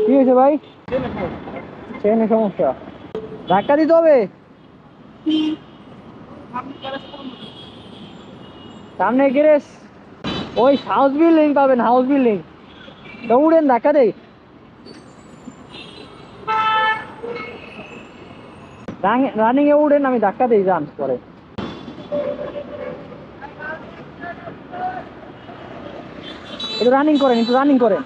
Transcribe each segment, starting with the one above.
কি হয়েছে ভাই? চেনের সমস্যা, ধাক্কা দিতে হবে। সামনে গ্যারেজ, ওই হাউস বিল্ডিং পাবেন, হাউস বিল্ডিং। তো উড়েন, ধাক্কা দেই। রানিং এ উড়েন, আমি ধাক্কা দিই, যান পরে। একটু রানিং করেন, একটু রানিং করেন।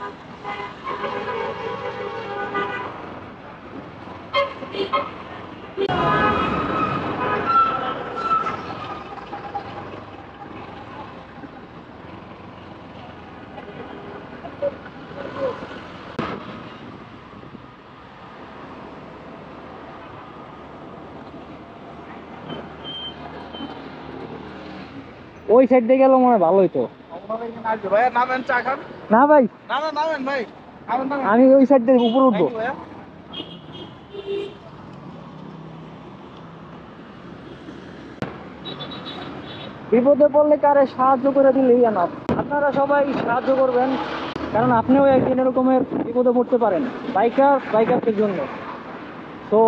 ওই সাইড দিয়ে গেল মনে হয় ভালো হইতো। না ভাই, আমি ওই সাইড দিয়ে উপরে উঠবো। বিপদে পড়লে কারে সাহায্য করে দিলেই না। আপনারা সবাই সাহায্য করবেন, কারণ আপনিও একদিন এরকমের বিপদে পড়তে পারেন। বাইকারদের জন্য তো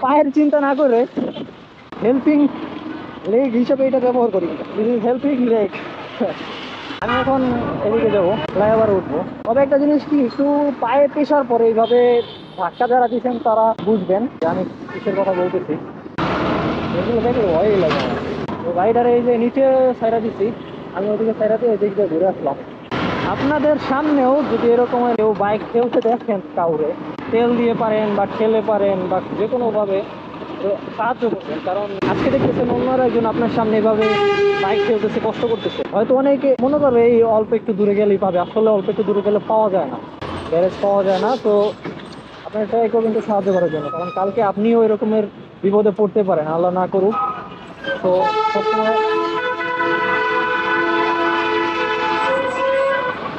পায়ের চিন্তা না করে হেল্পিং লেগ হিসেবে এটা ব্যবহার করি। Helping leg. আমি এখন এদিকে যাবো, ফ্লাইওভারে উঠবো। তবে একটা জিনিস কি, একটু পায়ে পেশার পরে এইভাবে ধাক্কা যারা দিচ্ছেন তারা বুঝবেন যে আমি কিসের কথা বলতেছি। এগুলো দেখে ভয়ই লাগে আমার। তো গাড়িটার এই যে নিচে সাইরা দিচ্ছি, আমি ওদিকে সাইরা দিয়ে এদিক দিয়ে ঘুরে আসলাম। আপনাদের সামনেও যদি এরকম কেউ বাইক ঠেলতে দেখেন, কাউরে তেল দিয়ে পারেন বা ঠেলে পারেন বা যে কোনো ভাবে সাহায্য করবেন। কারণ আজকে দেখতেছেন অন্যরা একজন আপনার সামনে এভাবে বাইক ঠেলতেছে, কষ্ট করতেছে। হয়তো অনেকে মনে করবে এই অল্প একটু দূরে গেলেই পাবে, আসলে অল্প একটু দূরে গেলে পাওয়া যায় না, গ্যারেজ পাওয়া যায় না। তো আপনার ট্রাই করবেন একটু সাহায্য করার জন্য, কারণ কালকে আপনিও এরকমের বিপদে পড়তে পারেন, আল্লাহ না করুক। তো সবসময়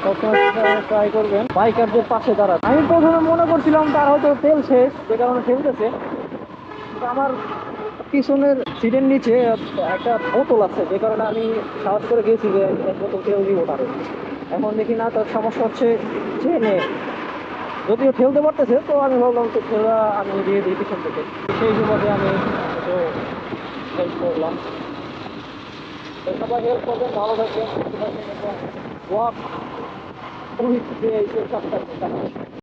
সবসময় ট্রাই করবেন বাইকারদের পাশে দাঁড়াতে। আমি প্রথমে মনে করছিলাম তার হয়তো তেল শেষ, যে কারণে ঠেলতেছে। কিন্তু আমার পিছনের সিটের নিচে একটা বোতল আছে, যে কারণে আমি সাহস করে গেছি যে এক বোতল তেল দিব তারে। এখন দেখি না, তার সমস্যা হচ্ছে চেনে। যদিও ঠেলতে পারতেছে, তো আমি ভাবলাম তো ঠেলা আমি দিয়ে দিই পিছন থেকে। সেই সুবাদে আমি একটু হেল্প করলাম। তো সবাই হেল্প করবেন, ভালো থাকবেন, সুস্থ থাকবেন এবং ওয়াক উইথ যে কাজটা